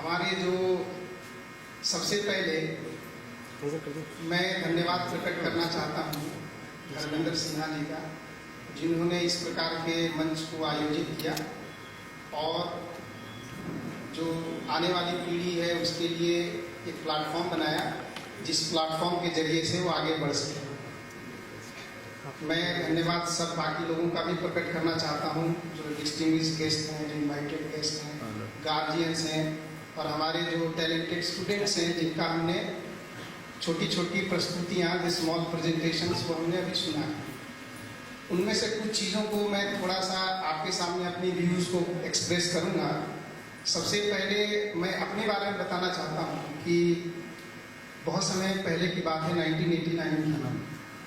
हमारे जो सबसे पहले मैं धन्यवाद प्रकट करना चाहता हूँ धर्मेंद्र सिन्हा जी का, जिन्होंने इस प्रकार के मंच को आयोजित किया और जो आने वाली पीढ़ी है उसके लिए एक प्लेटफॉर्म बनाया, जिस प्लेटफॉर्म के जरिए से वो आगे बढ़ सके। मैं धन्यवाद सब बाकी लोगों का भी प्रकट करना चाहता हूँ, जो डिस्टिंग्विश्ड गेस्ट हैं, जो इनवाइटेड गेस्ट हैं, गार्जियंस हैं और हमारे जो टैलेंटेड स्टूडेंट्स हैं, जिनका हमने छोटी छोटी प्रस्तुतियाँ, स्मॉल प्रेजेंटेशंस को हमने अभी सुना है। उनमें से कुछ चीज़ों को मैं थोड़ा सा आपके सामने अपनी व्यूज़ को एक्सप्रेस करूँगा। सबसे पहले मैं अपने बारे में बताना चाहता हूँ कि बहुत समय पहले की बात है, 1989 की,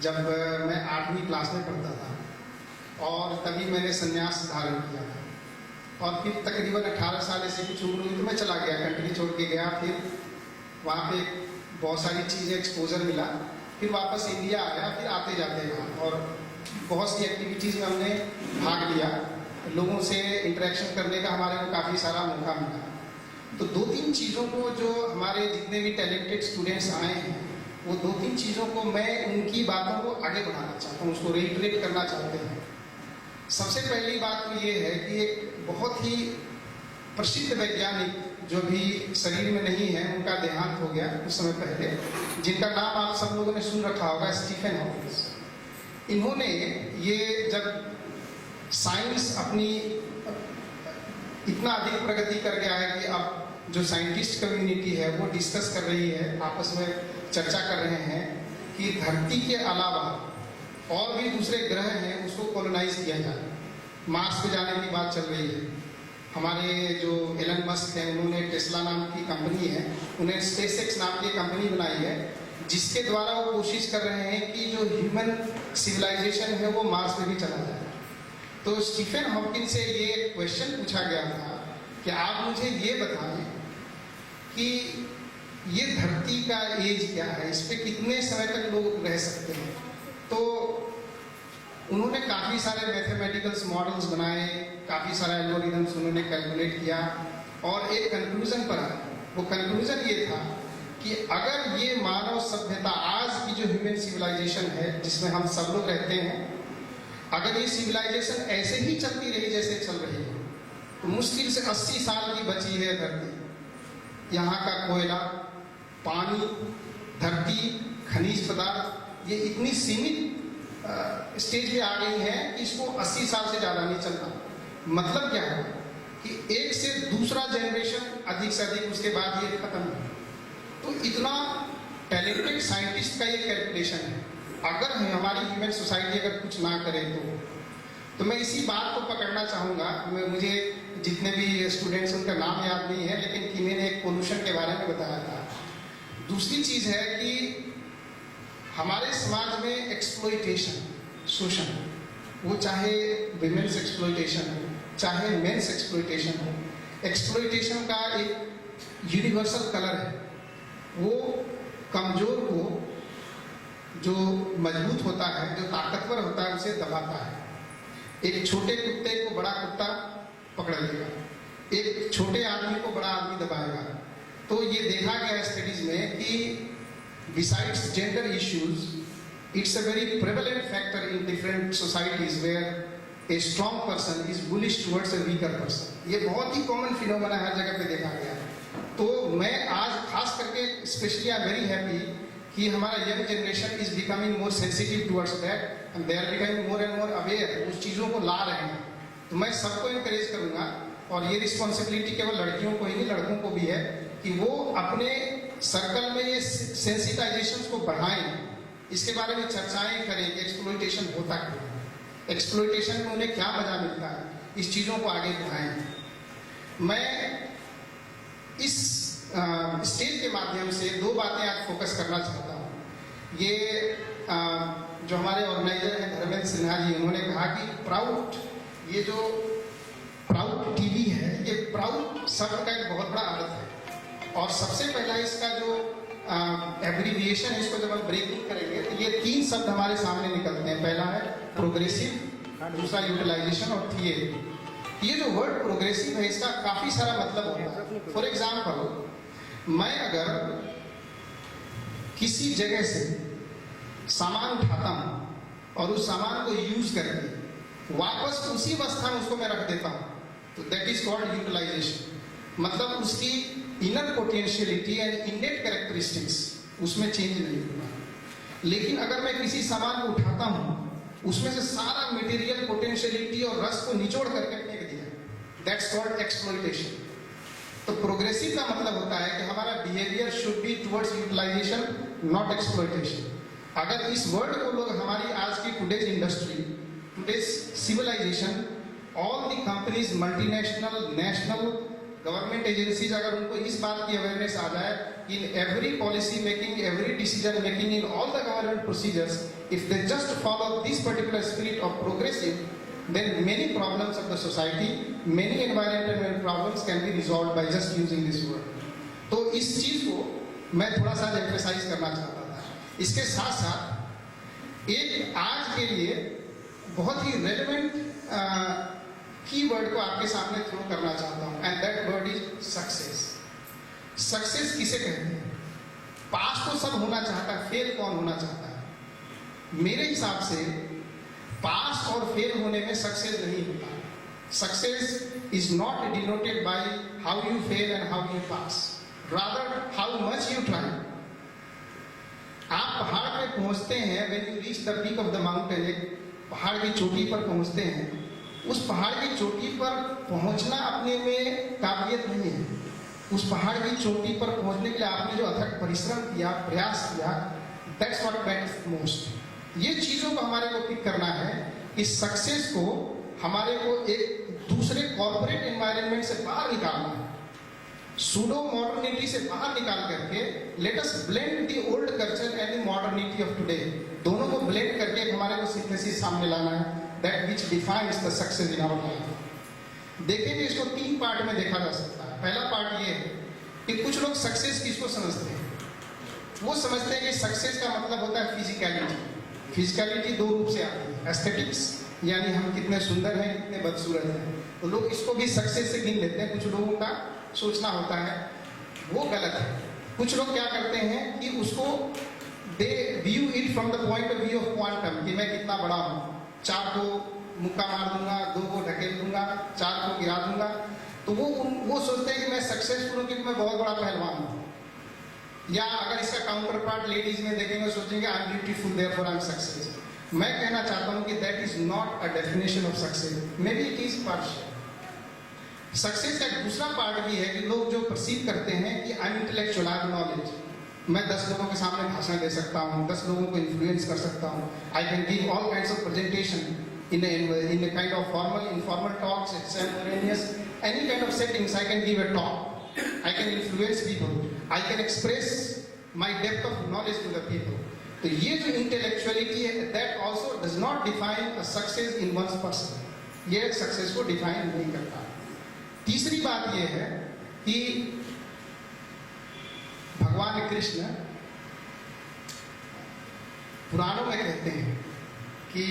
जब मैं 8वीं क्लास में पढ़ता था और तभी मैंने संन्यास धारण किया था और फिर तकरीबन 18 साल से कुछ उम्र हुई तो मैं चला गया, कंट्री छोड़ के गया। फिर वहाँ पे बहुत सारी चीज़ें एक्सपोजर मिला, फिर वापस इंडिया आया, फिर आते जाते रहा और बहुत सी एक्टिविटीज़ में हमने भाग लिया, लोगों से इंटरेक्शन करने का हमारे को काफ़ी सारा मौका मिला। तो 2-3 चीज़ों को, जो हमारे जितने भी टैलेंटेड स्टूडेंट्स आए हैं, वो 2-3 चीज़ों को मैं उनकी बातों को आगे बढ़ाना चाहता हूँ, उसको रिइटरेट करना चाहते हैं। सबसे पहली बात तो ये है कि एक बहुत ही प्रसिद्ध वैज्ञानिक जो भी शरीर में नहीं है, उनका देहांत हो गया कुछ समय पहले, जिनका नाम आप सब लोगों ने सुन रखा होगा, स्टीफन हॉकिंस। इन्होंने ये जब साइंस अपनी इतना अधिक प्रगति कर गया है कि अब जो साइंटिस्ट कम्युनिटी है वो डिस्कस कर रही है, आपस में चर्चा कर रहे हैं कि धरती के अलावा और भी दूसरे ग्रह हैं, उसको कॉलोनाइज किया जाए। मार्स पे जाने की बात चल रही है। हमारे जो एलन मस्क हैं, उन्होंने टेस्ला नाम की कंपनी है, उन्हें स्पेसएक्स नाम की कंपनी बनाई है, जिसके द्वारा वो कोशिश कर रहे हैं कि जो ह्यूमन सिविलाइजेशन है वो मार्स पे भी चला जाए। तो स्टीफन हॉकिंस से ये क्वेश्चन पूछा गया था कि आप मुझे ये बताएं कि ये धरती का एज क्या है, इस पे कितने समय तक लोग रह सकते हैं। तो उन्होंने काफ़ी सारे मैथमेटिकल्स मॉडल्स बनाए, काफ़ी सारा एल्गोरिदम्स उन्होंने कैलकुलेट किया और एक कंक्लूजन पर आए। वो कंक्लूजन ये था कि अगर ये मानव सभ्यता, आज की जो ह्यूमन सिविलाइजेशन है जिसमें हम सब लोग रहते हैं, अगर ये सिविलाइजेशन ऐसे ही चलती रही जैसे चल रही है, तो मुश्किल से 80 साल की बची है धरती। यहाँ का कोयला, पानी, धरती, खनिज पदार्थ, ये इतनी सीमित स्टेज पे आ गई है कि इसको 80 साल से ज़्यादा नहीं चलता। मतलब क्या है कि एक से दूसरा जनरेशन अधिक से अधिक, उसके बाद ये खत्म है। तो इतना टैलेंटेड साइंटिस्ट का ये कैलकुलेशन है। अगर हमारी ह्यूमन सोसाइटी अगर कुछ ना करे तो मैं इसी बात को पकड़ना चाहूँगा। मुझे जितने भी स्टूडेंट्स, उनका नाम याद नहीं है, लेकिन किन्हीं ने एक पोल्यूशन के बारे में बताया था। दूसरी चीज़ है कि हमारे समाज में एक्सप्लॉइटेशन, शोषण, वो चाहे विमेन्स एक्सप्लॉइटेशन हो, चाहे मेन्स एक्सप्लॉइटेशन हो, एक्सप्लॉइटेशन का एक यूनिवर्सल कलर है। वो कमज़ोर को, जो मजबूत होता है, जो ताकतवर होता है, उसे दबाता है। एक छोटे कुत्ते को बड़ा कुत्ता पकड़ लेगा, एक छोटे आदमी को बड़ा आदमी दबाएगा। तो ये देखा गया स्टडीज में कि besides gender issues, it's a very prevalent factor in different societies where a strong person is bullish towards a weaker person. ये बहुत ही कॉमन फिनोमेना हर जगह पे देखा गया है। तो मैं आज खास करके specially I am very happy कि हमारा young generation is becoming more sensitive towards that and they are becoming more and more aware, उस चीज़ों को ला रहे हैं। तो मैं सबको इनकरेज करूँगा, और ये रिस्पॉन्सिबिलिटी केवल लड़कियों को ही नहीं, लड़कों को भी है कि वो अपने सर्कल में ये सेंसिटाइजेशन को बढ़ाएं, इसके बारे में चर्चाएं करें कि एक्सप्लॉइटेशन होता क्यों है, एक्सप्लॉइटेशन में उन्हें क्या मजा मिलता है, इस चीज़ों को आगे बढ़ाएं। मैं इस स्टेज के माध्यम से 2 बातें आज फोकस करना चाहता हूँ। ये जो हमारे ऑर्गेनाइजर हैं धर्मेंद्र सिन्हा जी, उन्होंने कहा कि प्राउड, ये जो प्राउड टीवी है, ये प्राउड शब्द का एक बहुत बड़ा अर्थ है। और सबसे पहला इसका जो एब्रीविएशन है, इसको जब हम ब्रेकिंग करेंगे तो ये 3 शब्द हमारे सामने निकलते हैं। पहला है प्रोग्रेसिव, दूसरा यूटिलाइजेशन और थियरी। ये जो वर्ड प्रोग्रेसिव है इसका काफी सारा मतलब होता है। फॉर एग्जाम्पल, मैं अगर किसी जगह से सामान उठाता हूं और उस सामान को यूज करके वापस उसी अवस्था में उसको मैं रख देता हूं, तो दैट इज कॉल्ड यूटिलाइजेशन। मतलब उसकी inner potentiality and innate characteristics उसमें चेंज नहीं होगा। लेकिन अगर मैं किसी सामान को उठाता हूं, उसमें से सारा मटेरियल, पोटेंशियलिटी और रस को निचोड़ करके फेंक दिया, दैट्स कॉल्ड एक्सप्लॉइटेशन। तो प्रोग्रेसिव का मतलब होता है कि हमारा behaviour should be towards utilisation, not exploitation. अगर इस वर्ड को लोग हमारी आज की today's industry, today's civilisation, all the companies, multinational, national, government agencies, अगर उनको इस बात की अवेयरनेस आ जाए कि in every policy making, every decision making, in all the government procedures, if they just follow this particular spirit of progressive, then many problems of the society, many environmental problems can be resolved by just using this word. तो इस चीज को मैं थोड़ा सा emphasise करना चाहता था। इसके साथ साथ एक आज के लिए बहुत ही रेलेवेंट कीवर्ड को आपके सामने थ्रो करना चाहता हूं, and that word is success. Success किसे कहते हैं? पास तो सब होना चाहता है, फेल कौन होना चाहता है? मेरे हिसाब से पास और फेल होने में सक्सेस नहीं होता। Success is not denoted by how you fail and how you pass, rather how much you try. आप पहाड़ पे पहुंचते हैं, when you reach the peak of the mountain, एक पहाड़ की चोटी पर पहुंचते हैं, उस पहाड़ की चोटी पर पहुंचना अपने में काबिलियत नहीं है। उस पहाड़ की चोटी पर पहुंचने के लिए आपने जो अथक परिश्रम किया, प्रयास किया, दैट्स व्हाट मैटर्स मोस्ट। ये चीजों को हमारे को पिक करना है। इस सक्सेस को हमारे को एक दूसरे कॉर्पोरेट एनवायरनमेंट से बाहर निकालना है, सूडो मॉडर्निटी से बाहर निकाल करके let us blend the old culture and the modernity of today. दोनों को ब्लेंड करके हमारे को सिंथेसिस सामने लाना है, that which defines the success in our life. देखेंगे इसको तीन पार्ट में देखा जा सकता है। पहला पार्ट ये है कि कुछ लोग सक्सेस किसको समझते हैं? वो समझते हैं कि सक्सेस का मतलब होता है फिजिकलिटी। फिजिकलिटी दो रूप से आती है, एस्थेटिक्स यानी हम कितने सुंदर हैं, कितने बदसूरत हैं, तो लोग इसको भी सक्सेस से गिन लेते हैं। कुछ लोगों का सोचना होता है वो गलत है। कुछ लोग क्या करते हैं कि उसको they view it from the point of view of quantum, कि मैं कितना बड़ा हूँ, 4 को मुक्का मार दूंगा, 2 को ढकेल दूंगा, 4 को गिरा दूंगा। तो वो सोचते हैं कि मैं सक्सेसफुल हूँ, कि मैं बहुत बड़ा पहलवान हूँ। या अगर इसका काउंटर पार्ट लेडीज में देखेंगे, सोचेंगे I am beautiful therefore I am success. मैं कहना चाहता हूं कि that is not a definition of success, may be it is partial. Success का एक दूसरा पार्ट भी है कि लोग जो परसीव करते हैं कि I am intellectual, I have knowledge, मैं 10 लोगों के सामने भाषण दे सकता हूं, 10 लोगों को इन्फ्लुएंस कर सकता हूं, I can give all kinds of presentation in a kind of formal, informal talks, extemporaneous, any kind of settings. I can give a talk, I can influence people, I can express my depth of knowledge to the people. तो ये जो intellectuality है, that also does not define a success in one's person. ये success को define नहीं करता। तीसरी बात ये है कि भगवान कृष्ण पुराणों में कहते हैं कि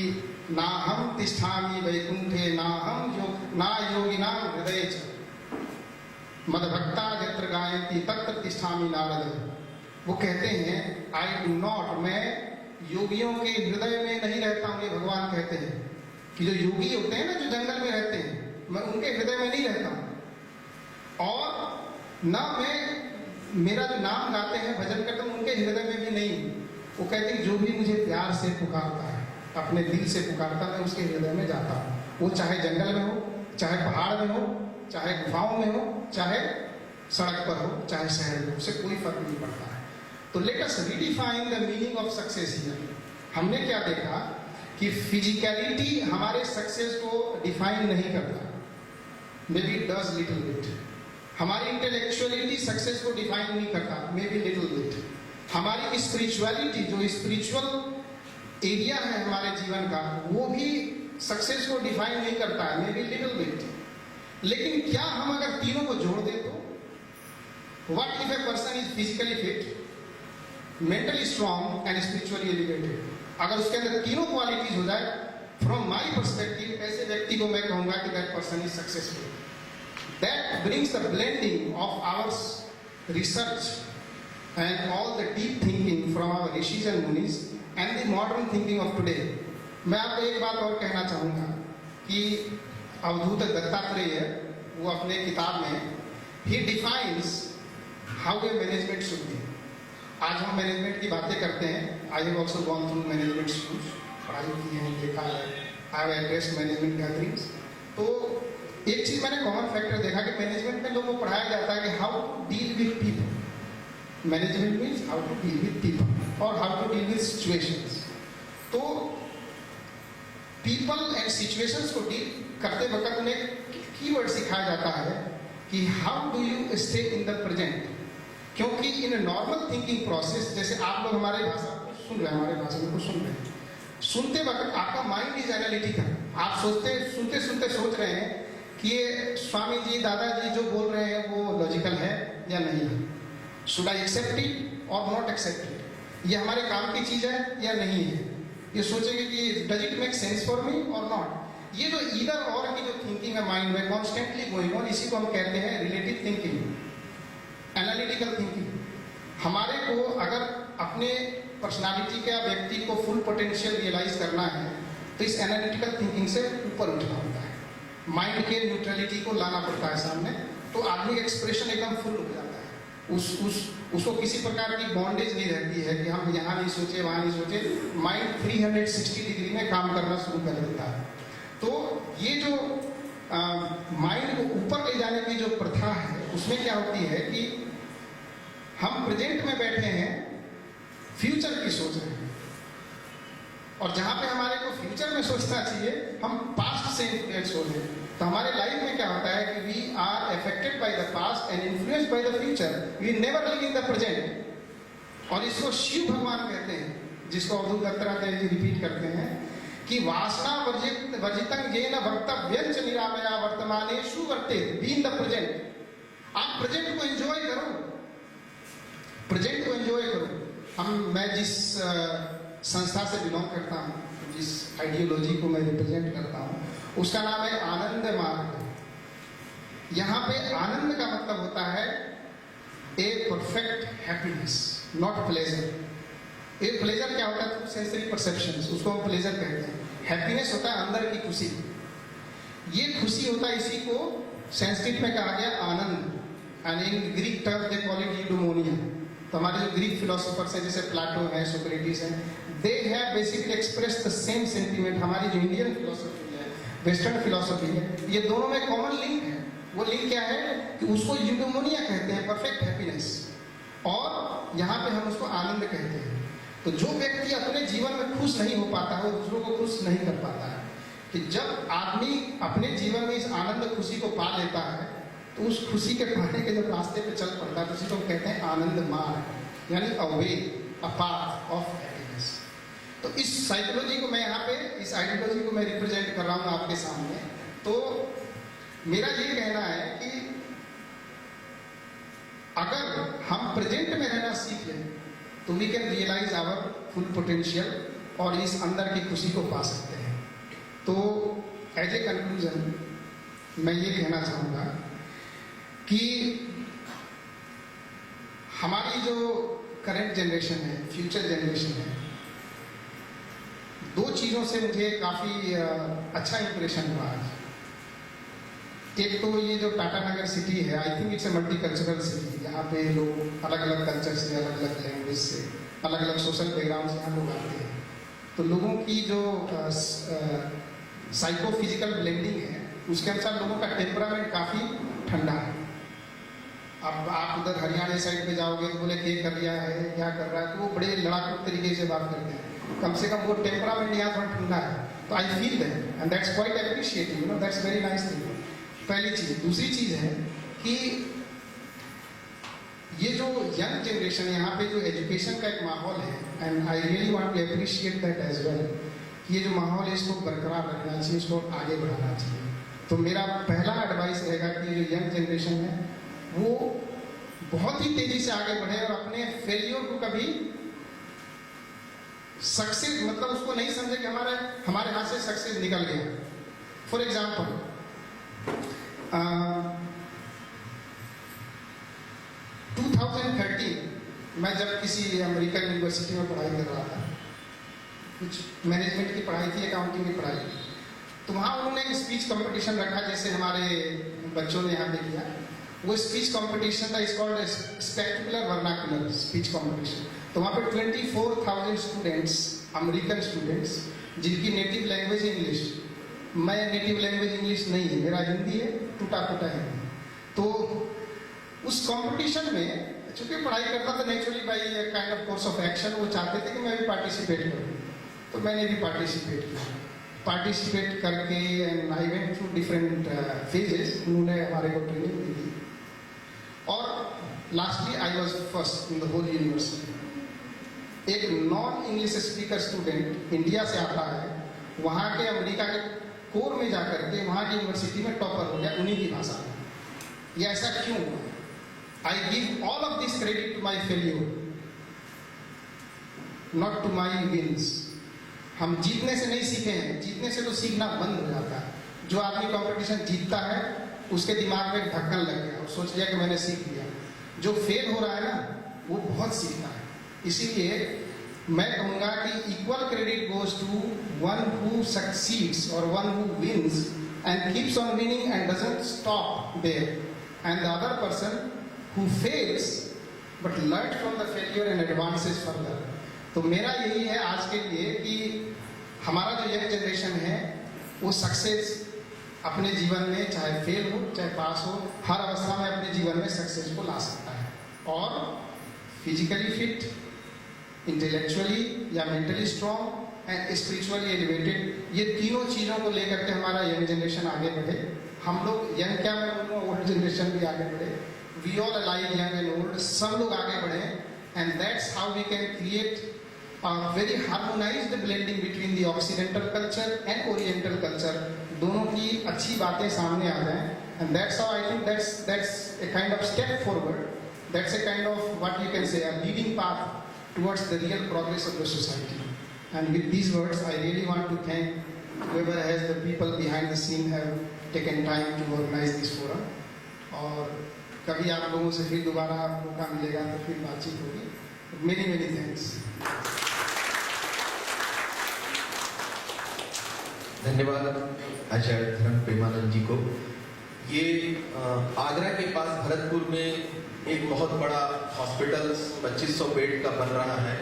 ना हम तिष्ठामि वैकुंठे ना योगिनां हृदये च मद्भक्ता यत्र गायन्ति तत्र तिष्ठामि नारद। वो कहते हैं आई डू नॉट, मैं योगियों के हृदय में नहीं रहता हूँ। ये भगवान कहते हैं कि जो योगी होते हैं ना, जो जंगल में रहते हैं, मैं उनके हृदय में नहीं रहता हूँ। और ना मैं मेरा जो नाम गाते हैं, भजन करते हैं, उनके हृदय में भी नहीं। वो कहते हैं जो भी मुझे प्यार से पुकारता है, अपने दिल से पुकारता, मैं उसके हृदय में जाता हूँ। वो चाहे जंगल में हो, चाहे पहाड़ में हो, चाहे गुफाओं में हो, चाहे सड़क पर हो, चाहे शहर में हो, उससे कोई फर्क नहीं पड़ता है। तो let us redefine the meaning of success here. हमने क्या देखा कि फिजिकलिटी हमारे सक्सेस को डिफाइन नहीं करता, may be it does little bit. हमारी इंटेलेक्चुअलिटी सक्सेस को डिफाइन नहीं करता, मे बी लिटिल बिट। हमारी स्पिरिचुअलिटी, जो स्पिरिचुअल एरिया है हमारे जीवन का, वो भी सक्सेस को डिफाइन नहीं करता है, मे बी लिटिल बिट। लेकिन क्या हम अगर तीनों को जोड़ दें तो what if a person is physically fit, mentally strong and spiritually elevated, अगर उसके अंदर तीनों क्वालिटीज हो जाए फ्रॉम माई परस्पेक्टिव ऐसे व्यक्ति को मैं कहूंगा कि that person is successful. That brings the blending of our research and all the deep thinking from our rishis and munis and the modern thinking of today. मैं आपको एक बात और कहना चाहूँगा कि अवधूत दत्तात्रेय वो अपने किताब में he defines how a management should be. आज हम मैनेजमेंट की बातें करते हैं. I have also gone through management schools, पढ़ाई की है, देखा है, I have addressed management gatherings. तो एक चीज मैंने कॉमन फैक्टर देखा कि मैनेजमेंट में लोगों को पढ़ाया जाता है कि how to deal with people. Management means how to deal with people और how to deal with situations. तो पीपल एंड सिचुएशंस को डील करते वक्त उन्हें कीवर्ड सिखाया जाता है कि how do you stay in the present. क्योंकि इन नॉर्मल थिंकिंग प्रोसेस, जैसे आप लोग हमारे भाषा को सुन रहे हैं, हमारे भाषण को सुन रहे हैं, सुनते वक्त आपका माइंड इज एनालिटिकल. आप सुनते सुनते सोच रहे हैं कि ये स्वामी जी, दादाजी जो बोल रहे हैं वो लॉजिकल है या नहीं है. Should I accept it or not accept it? ये हमारे काम की चीज है या नहीं है. ये सोचेंगे कि does it make sense for me or not. ये जो either और की जो थिंकिंग है माइंड में कॉन्स्टेंटली गोइंग ऑन, इसी को हम कहते हैं रिलेटिव थिंकिंग, एनालिटिकल थिंकिंग. हमारे को अगर अपने पर्सनालिटी के व्यक्ति को फुल पोटेंशियल रियलाइज करना है तो इस एनालिटिकल थिंकिंग से ऊपर उठना होता है. माइंड के न्यूट्रलिटी को लाना पड़ता है सामने, तो आदमी एक्सप्रेशन एकदम फुल उठ जाता है. उसको किसी प्रकार की बॉन्डेज नहीं रहती है कि हम यहाँ नहीं सोचे, वहाँ नहीं सोचे. माइंड 360 डिग्री में काम करना शुरू कर देता है. तो ये जो माइंड को ऊपर ले जाने की जो प्रथा है, उसमें क्या होती है कि हम प्रेजेंट में बैठे हैं, फ्यूचर की सोच रहे हैं, और जहां पे हमारे को फ्यूचर में सोचना चाहिए हम पास्ट से इन्फ्लुएंस हो रहे हैं. तो हमारे लाइफ में क्या होता है कि we are affected by the past and influenced by the future. We never live in the present. और इसको शिव भगवान कहते हैं, जिसको अवधूत दत्तात्रेय जी रिपीट करते हैं कि वासना वर्जितं येन वक्तव्यं च निरामया वर्तमानेषु वर्ते. Be in the present. आप प्रेजेंट को एंजॉय करो, प्रेजेंट को एंजॉय करो. मैं जिस संस्था से बिलोंग करता हूँ, जिस आइडियोलॉजी को मैं रिप्रेजेंट करता हूँ, उसका नाम है आनंद मार्ग. यहाँ पे आनंद का मतलब होता है a perfect happiness, not pleasure. A pleasure क्या होता है? सेंसरी परसेप्शंस, उसको हम प्लेजर कहते हैं. हैप्पीनेस होता है अंदर की खुशी. ये खुशी होता है, इसी को संस्कृत में कहा गया आनंद. And in Greek term they call it eudaimonia. तो हमारे जो ग्रीक फिलोसोफर्स हैं, जैसे प्लाटो है, सोक्रेटिस है, they have basically express the same sentiment. हमारी जो इंडियन फिलोसफी है, वेस्टर्न फिलोसफी है, ये दोनों में कॉमन लिंक है. वो लिंक क्या है कि उसको यूडोमोनिया कहते हैं, परफेक्ट हैप्पीनेस, और यहाँ पे हम उसको आनंद कहते हैं. तो जो व्यक्ति अपने जीवन में खुश नहीं हो पाता है, वो दूसरों को खुश नहीं कर पाता है. कि जब आदमी अपने जीवन में इस आनंद खुशी को पा लेता है, तो उस खुशी के पाने के जब रास्ते पे चल पड़ता है, तो उसी को कहते हैं आनंद मार्ग, यानी अ वे, अ पाथ ऑफ हैप्पीनेस. तो इस साइकोलॉजी को मैं यहाँ पे, इस आइडियोलॉजी को मैं रिप्रेजेंट कर रहा हूँ आपके सामने. तो मेरा ये कहना है कि अगर हम प्रेजेंट में रहना सीख लें तो we can realise our full potential और इस अंदर की खुशी को पा सकते हैं. तो एज ए कंक्लूजन मैं ये कहना चाहूँगा कि हमारी जो करंट जनरेशन है, फ्यूचर जनरेशन है, दो चीज़ों से मुझे काफ़ी अच्छा इंप्रेशन हुआ आज. एक तो ये जो टाटा नगर सिटी है, I think it's a multi cultural city. यहाँ पे लोग अलग अलग कल्चर से, अलग अलग लैंग्वेज से, अलग अलग सोशल बैकग्राउंड से यहाँ लोग आते हैं. तो लोगों की जो साइको फिजिकल ब्लेंडिंग है, उसके अनुसार लोगों का टेम्परामेंट काफ़ी ठंडा है. अब आप उधर हरियाणा साइड पे जाओगे तो बोले क्या कर रहा है, क्या कर रहा है, तो वो बड़े लड़ाकू तरीके से बात करते हैं. कम से कम वो टेम्परामेंट यहाँ थोड़ा ठंडा है. तो I feel that and that's quite appreciative, you know, that's very nice thing. पहली चीज. दूसरी चीज है कि ये जो यंग जनरेशन, यहाँ पे जो एजुकेशन का एक माहौल है, and I really want to appreciate that as well. ये जो माहौल है, इसको बरकरार रखना चाहिए, इसको आगे बढ़ाना चाहिए. तो मेरा पहला एडवाइस रहेगा कि जो यंग जनरेशन है वो बहुत ही तेजी से आगे बढ़े और अपने फेलियर को कभी सक्सेस मतलब उसको नहीं समझे कि हमारे हाथ से सक्सेस निकल गया। फॉर एग्जाम्पल 2013 मैं जब किसी अमेरिकन यूनिवर्सिटी में पढ़ाई कर रहा था, कुछ मैनेजमेंट की पढ़ाई थी, अकाउंटिंग की पढ़ाई, तो वहाँ उन्होंने एक स्पीच कंपटीशन रखा जैसे हमारे बच्चों ने यहाँ पे किया। वो स्पीच कंपटीशन था, is called spectacular vernacular speech competition. तो वहाँ पे 24,000 स्टूडेंट्स, अमेरिकन स्टूडेंट्स, जिनकी नेटिव लैंग्वेज इंग्लिश, मैं नेटिव लैंग्वेज इंग्लिश नहीं है, मेरा हिंदी है, टूटा फूटा है। तो उस कंपटीशन में चूंकि पढ़ाई करता था naturally by kind of course of action, वो चाहते थे कि मैं भी पार्टिसिपेट करूँ, तो मैंने भी पार्टिसिपेट किया। पार्टिसिपेट करके and I went through different phases, उन्होंने हमारे को ट्रेनिंग दी थी और lastly I was first in the whole university. एक non English speaker student India से आता है, वहाँ के अमेरिका के कोर में जाकर के वहाँ की यूनिवर्सिटी में टॉपर हो गया उन्हीं की भाषा में। ये ऐसा क्यों हुआ? I give all of this credit to my failure, not to my wins. हम जीतने से नहीं सीखे हैं, जीतने से तो सीखना बंद हो जाता है। जो आदमी कंपटीशन जीतता है उसके दिमाग में ढक्कन लग गया और सोच लिया कि मैंने सीख लिया। जो फेल हो रहा है ना, वो बहुत सीखता है। इसीलिए मैं कहूँगा कि equal credit goes to one who succeeds और one who wins and keeps on winning and doesn't stop there, and the other person who fails but learned from the failure and advances further। तो मेरा यही है आज के लिए कि हमारा जो यंग जनरेशन है वो सक्सेस अपने जीवन में, चाहे फेल हो चाहे पास हो, हर अवस्था में अपने जीवन में सक्सेस को ला सकता है। और फिजिकली फिट, इंटेलेक्चुअली या mentally strong and spiritually elevated, ये तीनों चीज़ों को लेकर के हमारा यंग जनरेशन आगे बढ़े। हम लोग यंग क्या, मैं बोलूँगा ओल्ड जनरेशन भी आगे बढ़े। We all alike, young and old, सब लोग आगे बढ़े, and that's how we can create a very harmonized blending between the Occidental culture and Oriental culture। दोनों की अच्छी बातें सामने आ जाएं, and that's how I think that's a kind of step forward, that's a kind of what you can say a leading path towards the real progress of the society। And with these words, I really want to thank whoever has the people behind the scene have taken time to organize this forum। और कभी आप लोगों से फिर दोबारा मौका मिलेगा तो फिर बातचीत होगी। Many many thanks. धन्यवाद आचार्य धर्म प्रेमानंद जी को। ये आगरा के पास भरतपुर में एक बहुत बड़ा हॉस्पिटल 2500 बेड का बन रहा है,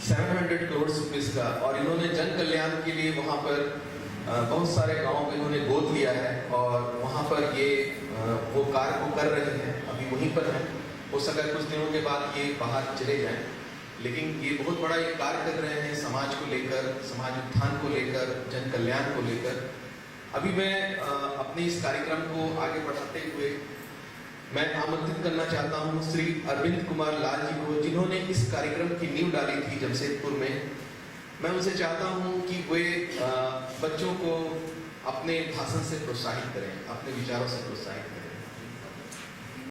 700 करोड़ रुपीस का, और इन्होंने जन कल्याण के लिए वहाँ पर बहुत सारे गाँव में इन्होंने गोद लिया है और वहाँ पर ये वो कार्य को कर रहे हैं, अभी वहीं पर हैं। हो सका कुछ दिनों के बाद ये बाहर चले जाएं, लेकिन ये बहुत बड़ा एक कार्य कर रहे हैं समाज को लेकर, समाज उत्थान को लेकर, जन कल्याण को लेकर। अभी मैं अपने इस कार्यक्रम को आगे बढ़ाते हुए मैं आमंत्रित करना चाहता हूँ श्री अरविंद कुमार लाल जी को, जिन्होंने इस कार्यक्रम की नींव डाली थी जमशेदपुर में। मैं उनसे चाहता हूँ कि वे बच्चों को अपने भाषण से प्रोत्साहित करें, अपने विचारों से प्रोत्साहित करें।